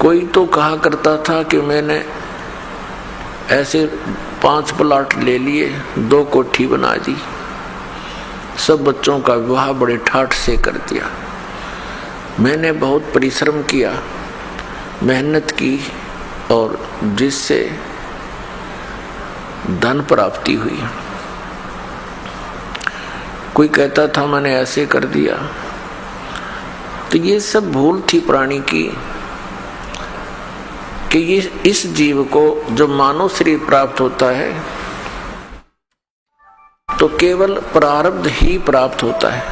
कोई तो कहा करता था कि मैंने ऐसे 5 प्लाट ले लिए, 2 कोठी बना दी, सब बच्चों का विवाह बड़े ठाठ से कर दिया। मैंने बहुत परिश्रम किया, मेहनत की और जिससे धन प्राप्ति हुई। कोई कहता था मैंने ऐसे कर दिया। तो ये सब भूल थी प्राणी की कि ये इस जीव को जब मानव शरीर प्राप्त होता है तो केवल प्रारब्ध ही प्राप्त होता है।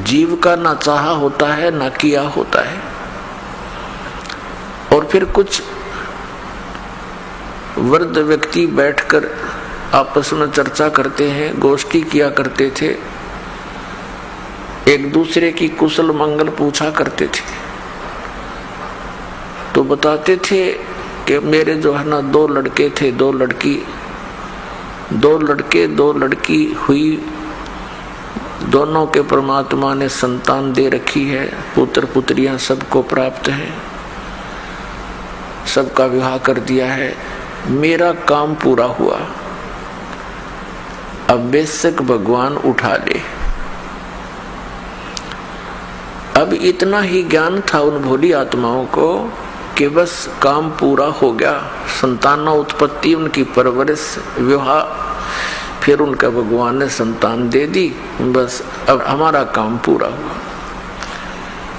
जीव का ना चाहा होता है ना किया होता है। और फिर कुछ वृद्ध व्यक्ति बैठकर आपस में चर्चा करते हैं, गोष्ठी किया करते थे, एक दूसरे की कुशल मंगल पूछा करते थे। तो बताते थे कि मेरे जो है ना 2 लड़के थे, 2 लड़की, 2 लड़के 2 लड़की हुई, दोनों के परमात्मा ने संतान दे रखी है, पुत्र पुत्रियां सबको प्राप्त हैं, सबका विवाह कर दिया है, मेरा काम पूरा हुआ, अब बेशक भगवान उठा ले। अब इतना ही ज्ञान था उन भोली आत्माओं को कि बस काम पूरा हो गया, संतान उत्पत्ति, उनकी परवरिश, विवाह, फिर उनका भगवान ने संतान दे दी, बस अब हमारा काम पूरा हुआ।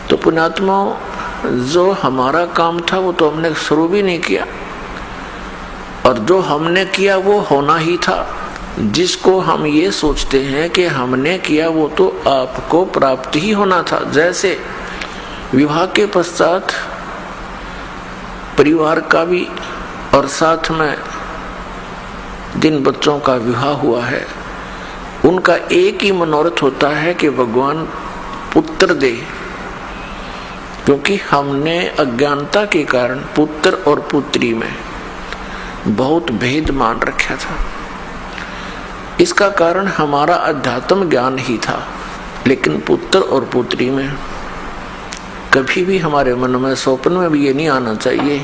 तो पुण्यात्माओं, जो हमारा काम था वो तो हमने शुरू भी नहीं किया, और जो हमने किया वो होना ही था। जिसको हम ये सोचते हैं कि हमने किया वो तो आपको प्राप्त ही होना था। जैसे विवाह के पश्चात परिवार का भी और साथ में जिन बच्चों का विवाह हुआ है उनका एक ही मनोरथ होता है कि भगवान पुत्र दे, क्योंकि हमने अज्ञानता के कारण पुत्र और पुत्री में बहुत भेद मान रखा था। इसका कारण हमारा अध्यात्म ज्ञान ही था, लेकिन पुत्र और पुत्री में कभी भी हमारे मन में स्वप्न में भी ये नहीं आना चाहिए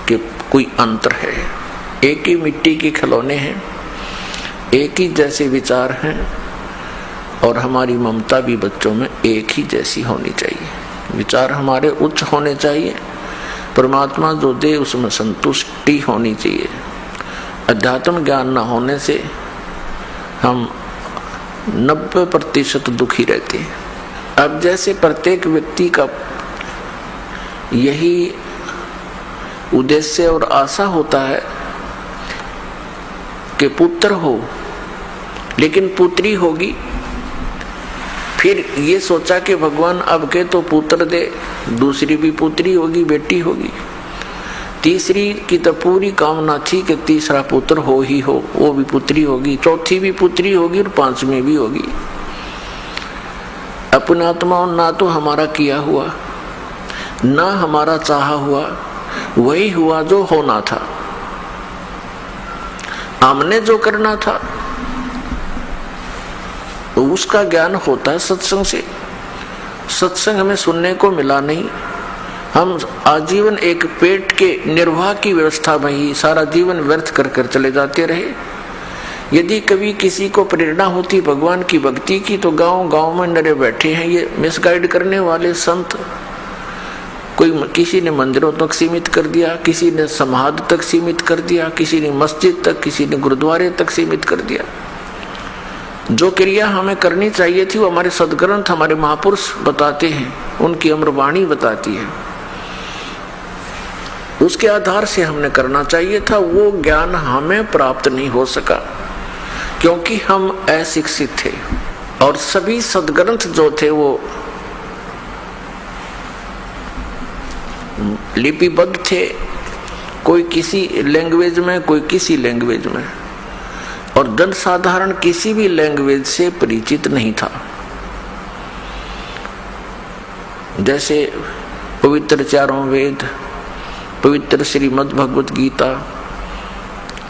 कि कोई अंतर है। एक ही मिट्टी के खिलौने हैं, एक ही जैसे विचार हैं, और हमारी ममता भी बच्चों में एक ही जैसी होनी चाहिए। विचार हमारे उच्च होने चाहिए, परमात्मा जो दे उसमें संतुष्टि होनी चाहिए। अध्यात्म ज्ञान न होने से हम 90% दुखी रहते हैं। अब जैसे प्रत्येक व्यक्ति का यही उद्देश्य और आशा होता है कि पुत्र हो, लेकिन पुत्री होगी, फिर ये सोचा कि भगवान अब के तो पुत्र दे, दूसरी भी पुत्री होगी, बेटी होगी। तीसरी की तो पूरी कामना थी कि तीसरा पुत्र हो ही हो, वो भी पुत्री होगी, चौथी भी पुत्री होगी और 5वीं भी होगी। अपने आत्मा ना तो हमारा किया हुआ, ना हमारा चाहा हुआ, वही हुआ जो होना था। हमने जो करना था उसका ज्ञान होता है सत्संग से। सत्संग हमें सुनने को मिला नहीं, हम आजीवन एक पेट के निर्वाह की व्यवस्था में ही सारा जीवन व्यर्थ कर कर चले जाते रहे। यदि कभी किसी को प्रेरणा होती भगवान की भक्ति की, तो गांव गांव में नरे बैठे हैं ये मिसगाइड करने वाले संत। कोई किसी ने मंदिरों तक सीमित कर दिया, किसी ने समाध तक सीमित कर दिया, किसी ने मस्जिद तक, किसी ने गुरुद्वारे तक सीमित कर दिया। जो क्रिया हमें करनी चाहिए थी वो हमारे सद्ग्रंथ, हमारे महापुरुष बताते हैं, उनकी अमरवाणी बताती है, उसके आधार से हमने करना चाहिए था। वो ज्ञान हमें प्राप्त नहीं हो सका क्योंकि हम अशिक्षित थे, और सभी सद्ग्रंथ जो थे वो लिपिबद्ध थे, कोई किसी लैंग्वेज में, कोई किसी लैंग्वेज में, और जनसाधारण किसी भी लैंग्वेज से परिचित नहीं था। जैसे पवित्र 4 वेद, पवित्र श्रीमद् भगवत गीता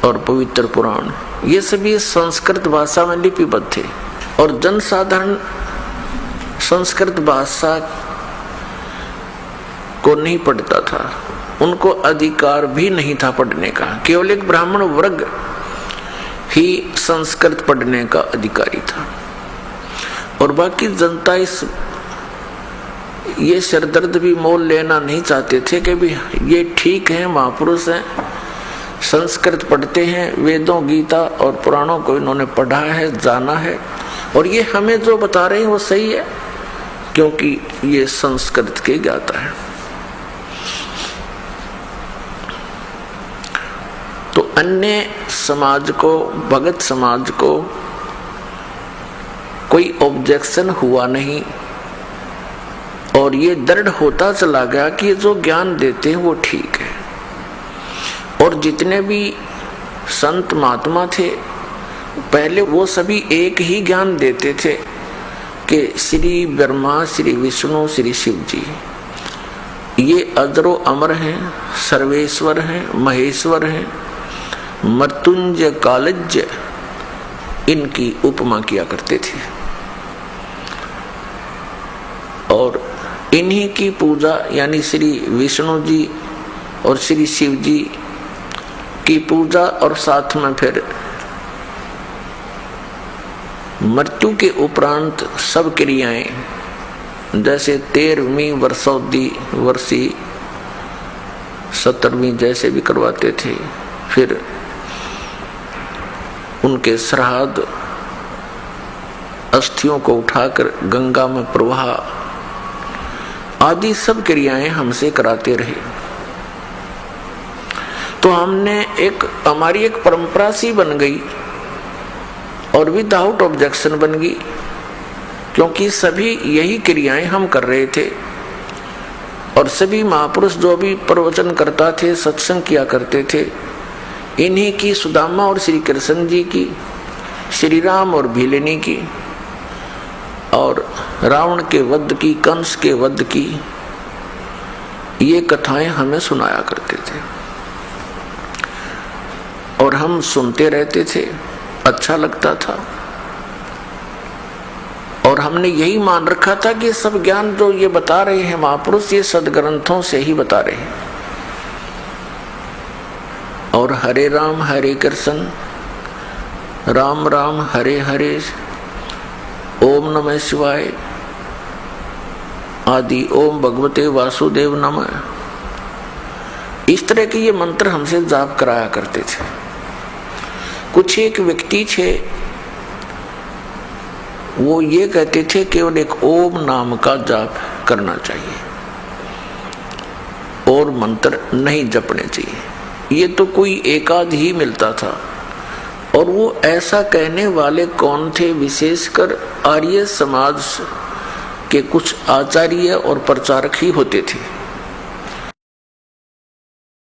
और पवित्र पुराण, ये सभी संस्कृत भाषा में लिपिबद्ध थे, और जनसाधारण संस्कृत भाषा को नहीं पढ़ता था, उनको अधिकार भी नहीं था पढ़ने का। केवल एक ब्राह्मण वर्ग ही संस्कृत पढ़ने का अधिकारी था और बाकी जनता ये सिरदर्द भी मोल लेना नहीं चाहते थे कि भी ये ठीक है, महापुरुष हैं, संस्कृत पढ़ते हैं, वेदों गीता और पुराणों को इन्होंने पढ़ा है, जाना है और ये हमें जो बता रहे हैं वो सही है क्योंकि ये संस्कृत के ज्ञाता है। तो अन्य समाज को, भगत समाज को कोई ऑब्जेक्शन हुआ नहीं और ये दृढ़ होता चला गया कि ये जो ज्ञान देते हैं वो ठीक है। और जितने भी संत महात्मा थे पहले वो सभी एक ही ज्ञान देते थे कि श्री ब्रह्मा, श्री विष्णु, श्री शिव जी ये अजरो अमर हैं, सर्वेश्वर हैं, महेश्वर हैं, मृत्युंजय कालज्य, इनकी उपमा किया करते थे और इन्हीं की पूजा यानी श्री विष्णु जी और श्री शिव जी की पूजा और साथ में फिर मृत्यु के उपरांत सब क्रियाएं जैसे 13वीं वर्षी 17वीं जैसे भी करवाते थे, फिर उनके श्राद्ध, अस्थियों को उठाकर गंगा में प्रवाह आदि सब क्रियाएं हमसे कराते रहे। तो हमारी एक परंपरा सी बन गई और विदाउट ऑब्जेक्शन बन गई क्योंकि सभी यही क्रियाएं हम कर रहे थे और सभी महापुरुष जो भी प्रवचन करता थे, सत्संग किया करते थे, इन्हीं की, सुदामा और श्री कृष्ण जी की, श्री राम और भीलनी की और रावण के वध की, कंस के वध की, ये कथाएं हमें सुनाया करते थे और हम सुनते रहते थे, अच्छा लगता था और हमने यही मान रखा था कि सब ज्ञान जो ये बता रहे हैं महापुरुष ये सदग्रंथों से ही बता रहे हैं। और हरे राम हरे कृष्ण, राम राम हरे हरे, ओम नमः शिवाय आदि, ओम भगवते वासुदेव नमः, इस तरह के ये मंत्र हमसे जाप कराया करते थे। कुछ एक व्यक्ति थे वो ये कहते थे केवल एक ओम नाम का जाप करना चाहिए और मंत्र नहीं जपने चाहिए। ये तो कोई एकाध ही मिलता था और वो ऐसा कहने वाले कौन थे? विशेषकर आर्य समाज के कुछ आचार्य और प्रचारक ही होते थे।